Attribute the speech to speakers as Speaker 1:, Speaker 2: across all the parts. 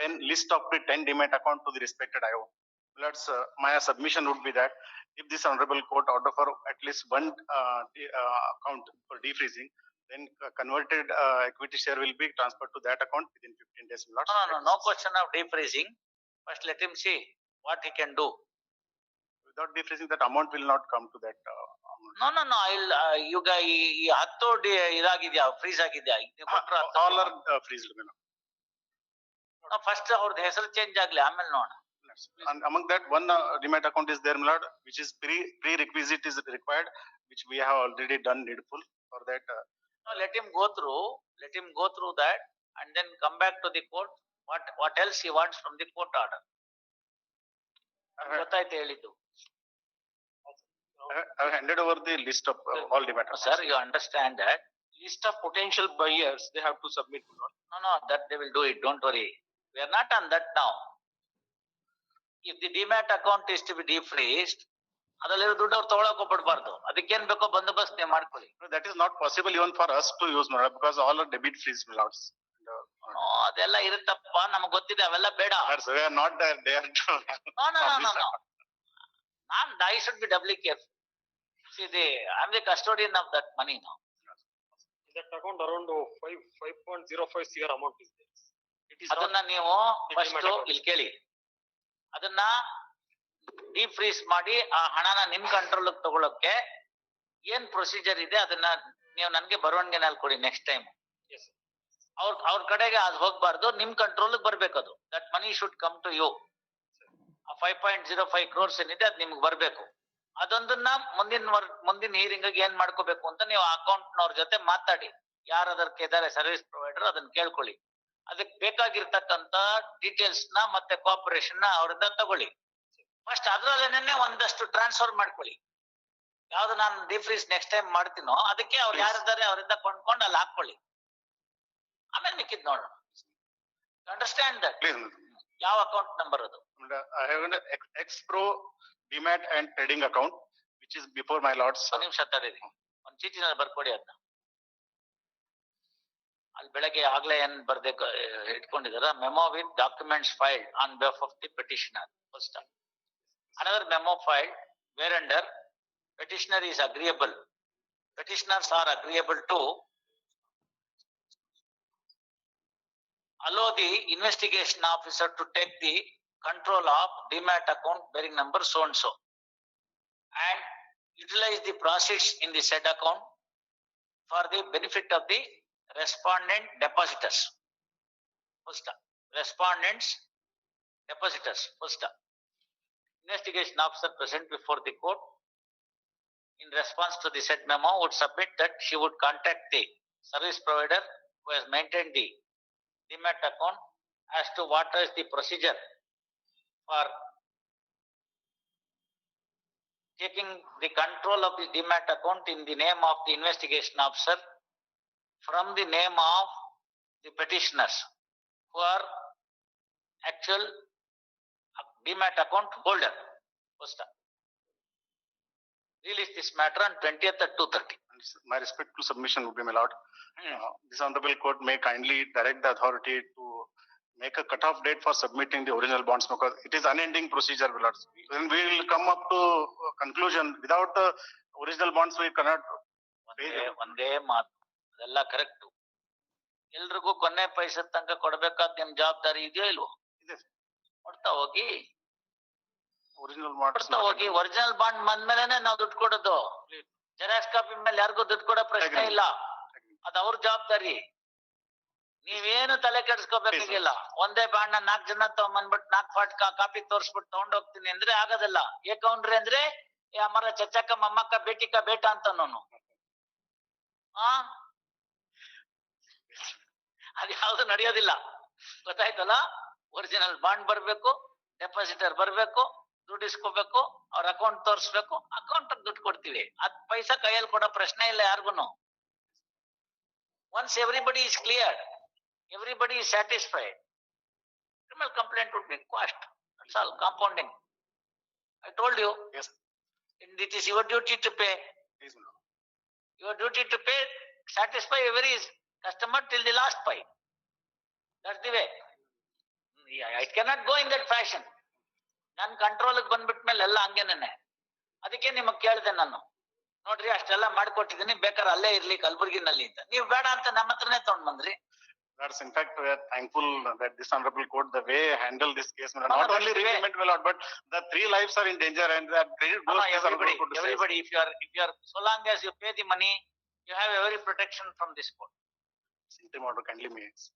Speaker 1: 10 list of the 10 demat account to the respected IO. My submission would be that if this honorable court order for at least one account for defreezing, then converted equity share will be transferred to that account within 15 days.
Speaker 2: No question of defreezing. First, let him see what he can do.
Speaker 1: Without defreezing, that amount will not come to that amount.
Speaker 2: No. ಈಗ ಈ 10 ಇದಾಗಿದ್ಯಾ, freeze ಆಗಿದ್ಯಾ?
Speaker 1: All are freezed.
Speaker 2: First ಅವ್ರದ್ದು ಹೆಸರು change ಆಗ್ಲಿ, ಆಮೇಲೆ ನೋಡೋಣ.
Speaker 1: And among that, one demat account is there, my lord, which is prerequisite is required, which we have already done needful for that.
Speaker 2: No, let him go through that, and then come back to the court. What else he wants from the court order? ಗೊತ್ತಾಯ್ತು ಹೇಳಿದ್ದು.
Speaker 1: I have handed over the list of all demat accounts.
Speaker 2: Sir, you understand that
Speaker 3: list of potential buyers they have to submit.
Speaker 2: No, that they will do it. Don't worry. We are not on that now. If the demat account is to be defreezed, ಅದರಲ್ಲಿ ದುಡ್ಡು ಅವ್ರು ತಗೊಳಕ್ ಹೋಗ್ಬಿಡ್ಬಾರ್ದು. ಅದಕ್ಕೇನ್ ಬೇಕೋ ಬಂದೋಬಸ್ತ್ ನೀವು ಮಾಡ್ಕೊಳ್ಳಿ.
Speaker 1: That is not possible even for us to use, because all are debit freeze lords.
Speaker 2: ಅದೆಲ್ಲ ಇರುತ್ತಪ್ಪ, ನಮಗ್ ಗೊತ್ತಿದೆ, ಅವೆಲ್ಲ ಬೇಡ.
Speaker 1: We are not there to.
Speaker 2: No. I should be doubly careful. See, I'm the custodian of that money now.
Speaker 3: In that account around 5.05 CR amount is there. It is
Speaker 2: ಅದನ್ನ ನೀವು first ಇಲ್ಲಿ ಕೇಳಿ, ಅದನ್ನ ಡಿಫ್ರೀಸ್ ಮಾಡಿ ಆ ಹಣನ ನಿಮ್ ಕಂಟ್ರೋಲ್ ತಗೊಳಕ್ಕೆ ಏನ್ ಪ್ರೊಸೀಜರ್ ಇದೆ ಅದನ್ನ ನೀವು ನನ್ಗೆ ಬರವಣಿಗೆನಲ್ಲಿ ಕೊಡಿ ನೆಕ್ಸ್ಟ್ ಟೈಮ್. ಅವ್ರ ಕಡೆಗೆ ಅದು ಹೋಗ್ಬಾರ್ದು, ನಿಮ್ ಕಂಟ್ರೋಲ್ ಬರ್ಬೇಕು. ಅದು that money should come to you. 5.05 crores ಏನಿದೆ ಅದು ನಿಮ್ಗೆ ಬರ್ಬೇಕು. ಅದೊಂದನ್ನ ಮುಂದಿನ ಹೀರಿಂಗ್ ಏನ್ ಮಾಡ್ಕೋಬೇಕು ಅಂತ ನೀವು ಅಕೌಂಟ್ ನವ್ರ ಜೊತೆ ಮಾತಾಡಿ, ಯಾರು ಅದಕ್ಕೆ ಇದಾರೆ ಸರ್ವಿಸ್ ಪ್ರೊವೈಡರ್, ಅದನ್ನ ಕೇಳ್ಕೊಳ್ಳಿ. ಅದಕ್ಕೆ ಬೇಕಾಗಿರ್ತಕ್ಕಂತ ಡೀಟೇಲ್ಸ್ ನ ಮತ್ತೆ ಕೋಆಪರೇಷನ್ ನ ಅವರಿಂದ ತಗೊಳ್ಳಿ. ಫಸ್ಟ್ ಅದ್ರಲ್ಲೇನೆ ಒಂದಷ್ಟು ಟ್ರಾನ್ಸ್ಫರ್ ಮಾಡ್ಕೊಳ್ಳಿ. ಯಾವ್ದು ನಾನು ಡಿಫ್ರೀಸ್ ನೆಕ್ಸ್ಟ್ ಟೈಮ್ ಮಾಡ್ತೀನೋ ಅದಕ್ಕೆ ಅವ್ರು ಯಾರಿದ್ದಾರೆ ಅವರಿಂದ ಕೊಂಡ್ಕೊಂಡು ಅಲ್ಲಿ ಹಾಕೊಳ್ಳಿ. ಆಮೇಲೆ ಮಿಕ್ಕಿದ್ ನೋಡೋಣ. Understand that? ಯಾವ ಅಕೌಂಟ್ ನಂಬರ್ ಅದು?
Speaker 1: I have an X-Pro demat and trading account which is before my lords.
Speaker 2: ಒಂದು ನಿಮಿಷ ತಡೀರಿ, ಒಂದು ಚೀಟಿನಲ್ಲಿ ಬರ್ಕೊಡಿ ಅದನ್ನ. ಅಲ್ಲಿ ಬೆಳಗ್ಗೆ ಆಗ್ಲೇ ಏನ್ ಬರ್ದೆ ಇಟ್ಕೊಂಡಿದಾರ, memo with documents filed on behalf of the petitioner. First another memo filed whereunder petitioner is agreeable, petitioners are agreeable to allow the investigation officer to take the control of demat account bearing number so and so and utilize the proceeds in the said account for the benefit of the respondent depositors. First, respondents depositors. First, investigation officer present before the court in response to the said memo would submit that she would contact the service provider who has maintained the demat account as to what is the procedure for taking the control of the demat account in the name of the investigation officer from the name of the petitioners who are actual demat account holder. First, release this matter on 20th at 2:30.
Speaker 1: My respectful submission would be, my lord. This honorable court may kindly direct the authority to make a cut-off date for submitting the original bonds, because it is unending procedure, my lord. When we will come up to conclusion without the original bonds, we cannot.
Speaker 2: ಒಂದೇ ಮಾತು, ಅದೆಲ್ಲ correct. ಎಲ್ರಿಗೂ ಕೊನೆ ಪೈಸೆ ತನಕ ಕೊಡ್ಬೇಕಾದ ನಿಮ್ ಜವಾಬ್ದಾರಿ ಇದೆಯೋ ಇಲ್ವೋ? ಕೊಡ್ತಾ ಹೋಗಿ. ಒರಿಜಿನಲ್ ಬಾಂಡ್ ಬಂದ್ಮೇಲೆ ನಾವು ದುಡ್ಡು ಕೊಡೋದು. ಜೆರಾಕ್ಸ್ ಕಾಪಿ ಮೇಲೆ ಯಾರಿಗೂ ದುಡ್ಡು ಕೊಡೋ ಪ್ರಶ್ನೆ ಇಲ್ಲ, ಅದು ಅವ್ರ ಜವಾಬ್ದಾರಿ. ನೀವೇನು ತಲೆ ಕೆಡಿಸ್ಕೋಬೇಕಾಗಿಲ್ಲ. ಒಂದೇ ಬಾಂಡ್ ನ 4 ಜನ ತಗೊಂಡ್ಬಂದ್ಬಿಟ್ಟು 4 ಕಾಪಿ ತೋರ್ಸ್ಬಿಟ್ಟು ತಗೊಂಡೋಗ್ತೀನಿ ಅಂದ್ರೆ ಆಗೋದಿಲ್ಲ. ಏಕೌಂಡ್ರಿ ಅಂದ್ರೆ ಅಮರ ಚಚ್ಚಕ್ಕ ಮಮ್ಮಕ್ಕ ಬೇಟಿಕ ಬೇಟ ಅಂತ ನಾನು ಅದ್ ಯಾವ್ದು ನಡೆಯೋದಿಲ್ಲ. ಗೊತ್ತಾಯ್ತಲ್ಲ? ಒರಿಜಿನಲ್ ಬಾಂಡ್ ಬರ್ಬೇಕು, ಡೆಪಾಸಿಟರ್ ಬರ್ಬೇಕು, ದುಡ್ಡು ಇಸ್ಕೋಬೇಕು, ಅವ್ರ ಅಕೌಂಟ್ ತೋರಿಸ್ಬೇಕು, ಅಕೌಂಟ್ ದುಡ್ಡು ಕೊಡ್ತೀವಿ. ಅದ್ ಪೈಸಾ ಕೈಯಲ್ಲಿ ಕೊಡೋ ಪ್ರಶ್ನೆ ಇಲ್ಲ ಯಾರಿಗೂ. Once everybody is cleared, everybody is satisfied, criminal complaint would be quashed. That's all. Compounding. I told you.
Speaker 1: Yes.
Speaker 2: It is your duty to pay.
Speaker 1: Yes,
Speaker 2: your duty to pay, satisfy every customer till the last pay. That's the way. It cannot go in that fashion. ನನ್ control ಬಂದ್ಬಿಟ್ಮೇಲೆ ಎಲ್ಲ ಹಂಗೇನೆ. ಅದಕ್ಕೆ ನಿಮಗ್ ಕೇಳ್ದೆ ನಾನು, ನೋಡ್ರಿ ಅಷ್ಟೆಲ್ಲ ಮಾಡ್ಕೊಟ್ಟಿದೀನಿ, ಬೇಕಾದ್ರೆ ಅಲ್ಲೇ ಇರ್ಲಿ ಕಲಬುರ್ಗಿನಲ್ಲಿ ಅಂತ. ನೀವ್ ಬೇಡ ಅಂತ ನಮ್ಮ ಹತ್ರನೇ ತಗೊಂಡ್ ಬಂದ್ರಿ.
Speaker 1: That's in fact we are thankful that this honorable court, the way handle this case, not
Speaker 2: no,
Speaker 1: only repayment will not, but the 3 lives are in danger, and that credit goes to this honorable court to save.
Speaker 2: Everybody, if you are, so long as you pay the money, you have every protection from this court.
Speaker 1: Interim order kindly means.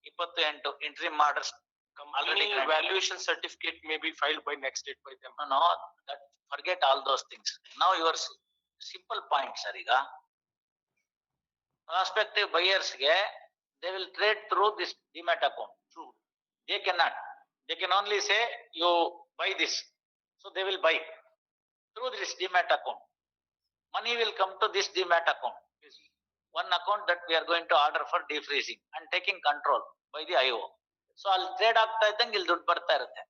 Speaker 2: 28 interim orders.
Speaker 3: Company valuation certificate may be filed by next date by them.
Speaker 2: No, that forget all those things. Now your simple point, sir, ಈಗ prospective buyers ಗೆ they will trade through this demat account. True. They cannot. They can only say you buy this. So they will buy through this demat account. Money will come to this demat account. One account that we are going to order for defreezing and taking control by the IO. So ಅಲ್ಲಿ trade ಆಗ್ತಾ ಇದ್ದಂಗೆ ಇಲ್ಲಿ ದುಡ್ಡು ಬರ್ತಾ ಇರುತ್ತೆ.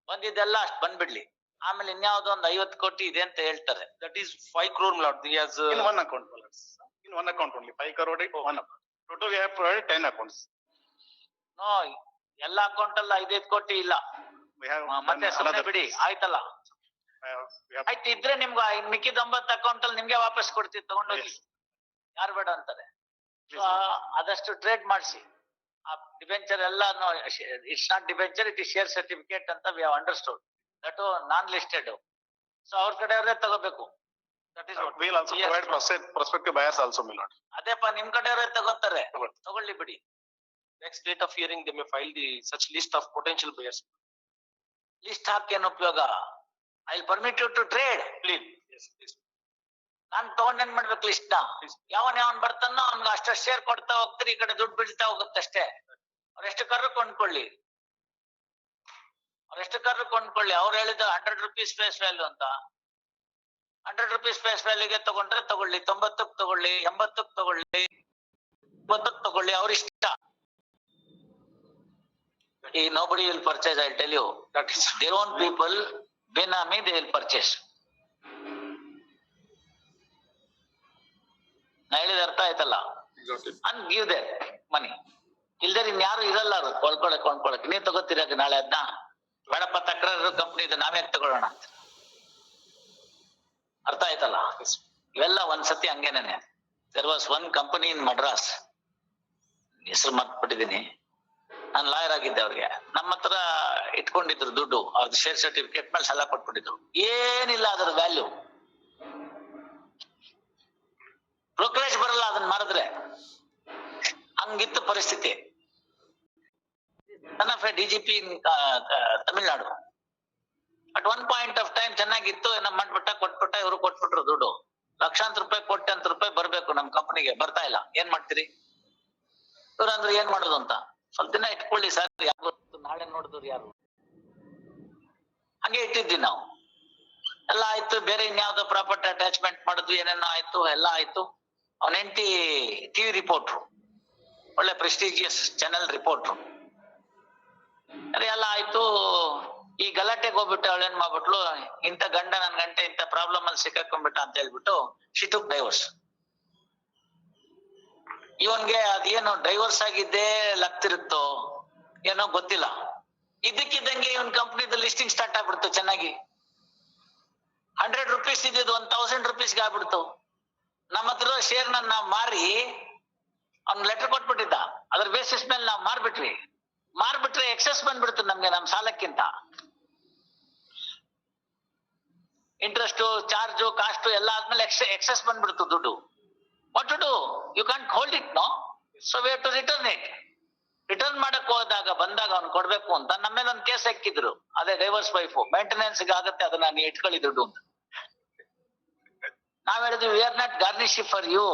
Speaker 2: ಬಂದಿದ್ದೆಲ್ಲ ಅಷ್ಟು ಬಂದ್ಬಿಡ್ಲಿ, ಆಮೇಲೆ ಇನ್ಯಾವುದೋ ಒಂದು 50 ಕೋಟಿ ಇದೆ ಅಂತ ಹೇಳ್ತಾರೆ.
Speaker 3: That is 5 crore, my lord. He has
Speaker 1: In one account, my lords. In one account only, 5 crore in one account. Total we have provided 10 accounts.
Speaker 2: No, ಎಲ್ಲ ಅಕೌಂಟ್ ಅಲ್ಲ 5 ಕೋಟಿ ಇಲ್ಲ.
Speaker 1: We have
Speaker 2: ಮತ್ತೆ ಸುಮ್ಮನೆ ಬಿಡಿ, ಆಯ್ತಲ್ಲ.
Speaker 1: we have
Speaker 2: ಆಯ್ತು, ಇದ್ರೆ ನಿಮ್ಗೆ ಮಿಕ್ಕಿದ 9 ಅಕೌಂಟ್ ಅಲ್ಲಿ ನಿಮ್ಗೆ ವಾಪಸ್ ಕೊಡ್ತೀವಿ, ತಗೊಂಡೋಗಿ. ಯಾರು ಬೇಡ ಅಂತಾರೆ. ಆದಷ್ಟು ಟ್ರೇಡ್ ಮಾಡಿಸಿ. ಆ ಡಿಬೆಂಚರ್ ಎಲ್ಲ it's not debenture, it is share certificate ಅಂತ we have understood. That non listed. So ಅವ್ರ ಕಡೆಯವರೇ ತಗೋಬೇಕು. That is what
Speaker 1: we'll also provide prospective buyers also, my lord.
Speaker 2: ಅದೇಪ್ಪ, ನಿಮ್ ಕಡೆಯವರೇ ತಗೋತಾರೆ, ತಗೊಳ್ಳಿ ಬಿಡಿ.
Speaker 3: next date of hearing they may file the such list of potential buyers.
Speaker 2: List ಹಾಕೇನು ಉಪಯೋಗ? I will permit you to trade.
Speaker 3: Please. Yes, please.
Speaker 2: ನಾನ್ ತಗೊಂಡ್ ಏನ್ ಮಾಡ್ಬೇಕು ಲಿಸ್ಟ್ ನ? ಯಾವನ್ ಬರ್ತಾನೋ ಅವ್ನ್ಗೆ ಅಷ್ಟು ಶೇರ್ ಕೊಡ್ತಾ ಹೋಗ್ತೀರಿ, ಈ ಕಡೆ ದುಡ್ಡು ಬೀಳ್ತಾ ಹೋಗುತ್ತಷ್ಟೇ. ಅವ್ರೆಷ್ಟು ಕರ್ರು ಕೊಂಡ್ಕೊಳ್ಳಿ, ಅವ್ರು ಹೇಳಿದ 100 rupees ಫೇಸ್ ವ್ಯಾಲ್ಯೂ ಅಂತ. 100 rupees ಫೇಸ್ ವ್ಯಾಲ್ಯೂಗೆ ತಗೊಂಡ್ರೆ ತಗೊಳ್ಳಿ, 90ಕ್ಕೆ ತಗೊಳ್ಳಿ, 80ಕ್ಕೆ ತಗೊಳ್ಳಿ, 50ಕ್ಕೆ ತಗೊಳ್ಳಿ, ಅವ್ರ ಇಷ್ಟ. ಈ nobody will purchase, I'll tell you. That is their own people, benami they will purchase. ನಾ ಹೇಳಿದ ಅರ್ಥ ಆಯ್ತಲ್ಲ? and give them money. ಇಲ್ದೇ ಇನ್ಯಾರು ಇರಲ್ಲ ಅವ್ರು ಕೊಂಡ್ಕೊಳಕ್. ನೀವ್ ತಗೋತೀರಾಗ ನಾಳೆ ಅದನ್ನ? ಬೇಡಪ್ಪ, ತಕರಾರು ಕಂಪ್ನಿ ಇದೆ, ನಾವ್ಯಾಕೆ ತಗೊಳ್ಳೋಣ ಅಂತ. ಅರ್ಥ ಆಯ್ತಲ್ಲ? ಇವೆಲ್ಲ ಒಂದ್ಸತಿ ಹಂಗೇನೇನೆ. There was one company in Madras, ಹೆಸರು ಮರ್ತ್ಬಿಟ್ಟಿದೀನಿ. ನಾನು ಲಾಯರ್ ಆಗಿದ್ದೆ. ಅವ್ರಿಗೆ ನಮ್ಮ ಹತ್ರ ಇಟ್ಕೊಂಡಿದ್ರು ದುಡ್ಡು, ಅವ್ರದ್ದು ಶೇರ್ ಸರ್ಟಿಫಿಕೇಟ್ ಮೇಲೆ ಸಾಲ ಕೊಟ್ಬಿಟ್ಟಿದ್ರು. ಏನಿಲ್ಲ ಅದರ ವ್ಯಾಲ್ಯೂ, ಬ್ರೋಕರೇಜ್ ಬರಲ್ಲ ಅದನ್ನ ಮಾರಿದ್ರೆ. ಹಂಗಿತ್ತು ಪರಿಸ್ಥಿತಿ. DGP Tamil Nadu at one point of time ಚೆನ್ನಾಗಿತ್ತು, ಏನೋ ಮಾಡ್ಬಿಟ್ಟ, ಕೊಟ್ಬಿಟ್ಟ. ಇವ್ರು ಕೊಟ್ಬಿಟ್ರು ದುಡ್ಡು, ಲಕ್ಷಾಂತರ ರೂಪಾಯಿ, ಕೋಟ್ಯಾಂತರ ರೂಪಾಯಿ ಬರ್ಬೇಕು ನಮ್ ಕಂಪನಿಗೆ, ಬರ್ತಾ ಇಲ್ಲ. ಏನ್ ಮಾಡ್ತೀರಿ? ಇವ್ರು ಅಂದ್ರೆ ಏನ್ ಮಾಡೋದು ಅಂತ. ಸ್ವಲ್ಪ ದಿನ ಇಟ್ಕೊಳ್ಳಿ ಸರ್, ಯಾರು ಗೊತ್ತು, ನಾಳೆ ನೋಡಿದ್ರು ಯಾರು. ಹಂಗೆ ಇಟ್ಟಿದ್ವಿ ನಾವು. ಎಲ್ಲ ಆಯ್ತು, ಬೇರೆ ಇನ್ಯಾವ್ದೋ ಪ್ರಾಪರ್ಟಿ ಅಟ್ಯಾಚ್ಮೆಂಟ್ ಮಾಡಿದ್ವಿ, ಏನೇನೋ ಆಯ್ತು, ಎಲ್ಲ ಆಯ್ತು. ಅವನ ಹೆಂಡತಿ ಟಿವಿ ರಿಪೋರ್ಟ್ರು, ಒಳ್ಳೆ ಪ್ರೆಸ್ಟೀಜಿಯಸ್ ಚಾನೆಲ್ ರಿಪೋರ್ಟ್ರು. ಎಲ್ಲ ಆಯ್ತು. ಈ ಗಲಾಟೆಗೆ ಹೋಗ್ಬಿಟ್ಟು ಅವಳು ಏನ್ ಮಾಡ್ಬಿಟ್ಲು, ಇಂಥ ಗಂಡ ನನ್ ಗಂಟೆ ಇಂಥ ಪ್ರಾಬ್ಲಮ್ ಅಲ್ಲಿ ಸಿಕ್ಕಾಕೊಂಡ್ಬಿಟ್ಟ ಅಂತ ಹೇಳ್ಬಿಟ್ಟು ಶಿ ಟುಕ್ ಡೈವರ್ಸ್. ಇವನ್ಗೆ ಅದೇನು ಡೈವರ್ಸ್ ಆಗಿದ್ದೇ ಲಗ್ತಿರುತ್ತೋ ಏನೋ ಗೊತ್ತಿಲ್ಲ. ಇದಕ್ಕಿದ್ದಂಗೆ ಇವನ್ ಕಂಪ್ನಿದ ಲಿಸ್ಟಿಂಗ್ ಸ್ಟಾರ್ಟ್ ಆಗ್ಬಿಡ್ತು ಚೆನ್ನಾಗಿ. 100 rupees ಇದ್ದಿದ್ದು 1000 rupeesಗೆ ಆಗ್ಬಿಡ್ತು. ನಮ್ಮ ಹತ್ರ ಶೇರ್ ನಾವ್ ಮಾರಿ ಅವ್ನ್ ಲೆಟರ್ ಕೊಟ್ಬಿಟ್ಟಿದ್ದ, ಅದ್ರ ಬೇಸಿಸ್ ಮೇಲೆ ನಾವ್ ಮಾರ್ಬಿಟ್ರೆ ಎಕ್ಸೆಸ್ ಬಂದ್ಬಿಡ್ತು ನಮ್ಗೆ, ನಮ್ ಸಾಲಕ್ಕಿಂತ. ಇಂಟ್ರೆಸ್ಟ್, ಚಾರ್ಜು, ಕಾಸ್ಟ್ ಎಲ್ಲ ಆದ್ಮೇಲೆ ಎಕ್ಸೆಸ್ ಬಂದ್ಬಿಡ್ತು ದುಡ್ಡು. What to do? You can't hold it, no. So we have to return it. Return ಮಾಡಕ್ ಬಂದಾಗ ಅವ್ನು ಕೊಡ್ಬೇಕು ಅಂತ ನಮ್ಮ ಮೇಲೆ ಒಂದು ಕೇಸ್ ಹಾಕಿದ್ರು. ಅದೇ ಡೈವರ್ಸ್ ವೈಫ್, ಮೇಂಟೆನೆನ್ಸ್ ಆಗತ್ತೆ, ಅದನ್ನ ನೀ ಇಟ್ಕೊಳ್ಳಿ ದುಡ್ಡು ಅಂತ. ನಾವ್ ಹೇಳಿದ್ವಿ, we are not garnish for you,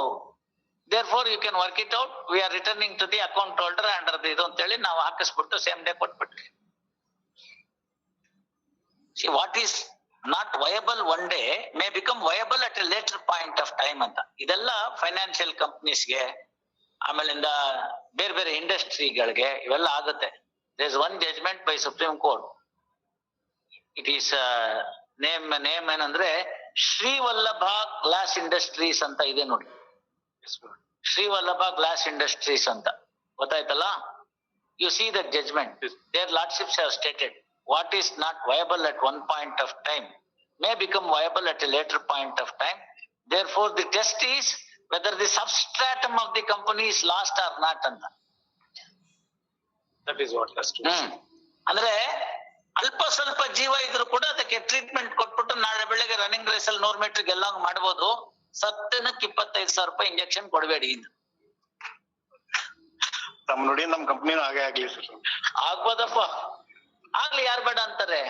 Speaker 2: therefore you can work it out, we are returning to the account holder under the ಇದು ಅಂತ ಹೇಳಿ ನಾವು ಹಾಕಿಸ್ಬಿಟ್ಟು ಸೇಮ್ ಡೇ ಕೊಟ್ಬಿಟ್ವಿ. See, what is not viable one day may become viable at a later point of time ಅಂತ. ಇದೆಲ್ಲ financial ಕಂಪನೀಸ್ಗೆ, ಆಮೇಲಿಂದ ಬೇರೆ ಬೇರೆ ಇಂಡಸ್ಟ್ರಿಗಳಿಗೆ ಇವೆಲ್ಲ ಆಗುತ್ತೆ. there is one judgment by Supreme Court. It is name ಏನಂದ್ರೆ ಶ್ರೀ ವಲ್ಲಭ ಗ್ಲಾಸ್ ಇಂಡಸ್ಟ್ರೀಸ್ ಅಂತ ಇದೆ ನೋಡಿ. ಶ್ರೀ ವಲ್ಲಭ ಗ್ಲಾಸ್ ಇಂಡಸ್ಟ್ರೀಸ್ ಅಂತ ಗೊತ್ತಾಯ್ತಲ್ಲ? You see the judgment. Their lordships have stated what is not viable at one point of time may become viable at a later point of time. Therefore, the test is whether the substratum of the company is lost or not ಅಂತ.
Speaker 3: That is what has to.
Speaker 2: ಅಂದ್ರೆ ಅಲ್ಪ ಸ್ವಲ್ಪ ಜೀವ ಇದ್ರು ಕೂಡ ಅದಕ್ಕೆ treatment ಕೊಟ್ಬಿಟ್ಟು ನಾಳೆ ಬೆಳಗ್ಗೆ ರನ್ನಿಂಗ್ ರೇಸ್ ಅಲ್ಲಿ 100 ಮೀಟರ್ ಎಲ್ಲ ಮಾಡಬಹುದು. ಸತ್ತನಕ್ಕೆ 25,000 ರೂಪಾಯಿ ಇಂಜೆಕ್ಷನ್ ಕೊಡಬೇಡಿ.
Speaker 1: ತಮ್ಮ ನೋಡಿ ನಮ್ ಕಂಪ್ನಿನೂ ಹಾಗೆ ಆಗ್ಲಿ ಸರ್.
Speaker 2: ಆಗ್ಬೋದಪ್ಪ, ಆಗ್ಲಿ, ಯಾರು ಬೇಡ ಅಂತಾರೆ?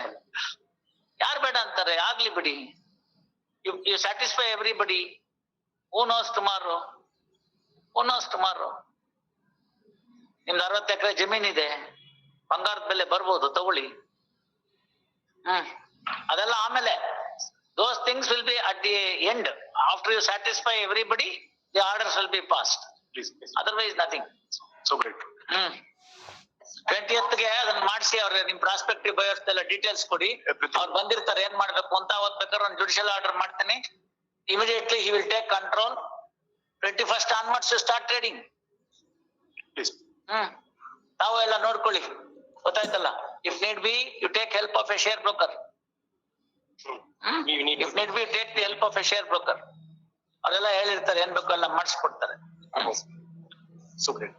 Speaker 2: ಯಾರು ಬೇಡ ಅಂತಾರೆ? ಆಗ್ಲಿ ಬಿಡಿ. You satisfy everybody. Who knows tomorrow? Who knows tomorrow? ನಿಮ್ದು 60 ಎಕರೆ ಜಮೀನ್ ಇದೆ, ಬಂಗಾರದ ಬೆಲೆ ಬರ್ಬೋದು, ತಗೊಳ್ಳಿ. ಅದೆಲ್ಲ ಆಮೇಲೆ. Those things will be at the end. After you satisfy everybody, the orders will be passed.
Speaker 1: Please.
Speaker 2: Otherwise nothing.
Speaker 1: So great.
Speaker 2: 20th ಗೆ ಅದನ್ನ ಮಾಡಿಸಿ ಅವ್ರ ನಿಮ್ ಪ್ರಾಸ್ಪೆಕ್ಟಿವ್ ಬಯರ್ಸ್ ಎಲ್ಲ ಡೀಟೇಲ್ಸ್ ಕೊಡಿ. ಅವ್ರು ಬಂದಿರ್ತಾರೆ ಏನ್ ಮಾಡ್ಬೇಕು ಅಂತ. ಅವತ್ ಬೇಕಾದ್ರೆ ಒಂದು ಜುಡಿಷಿಯಲ್ ಆರ್ಡರ್ ಮಾಡ್ತೀನಿ. Immediately he will take control. 21st onwards you start trading.
Speaker 1: Please.
Speaker 2: ತಾವು ಎಲ್ಲ ನೋಡ್ಕೊಳ್ಳಿ, ಗೊತ್ತಾಯ್ತಲ್ಲ. If need be, you take help of a share broker. If need be, take the help of a share broker. ಅವರೆಲ್ಲ ಹೇಳಿರ್ತಾರೆ, ಏನ್ ಬೇಕು ಎಲ್ಲ ಮಾಡಿಸ್ಕೊಡ್ತಾರೆ.
Speaker 1: So great.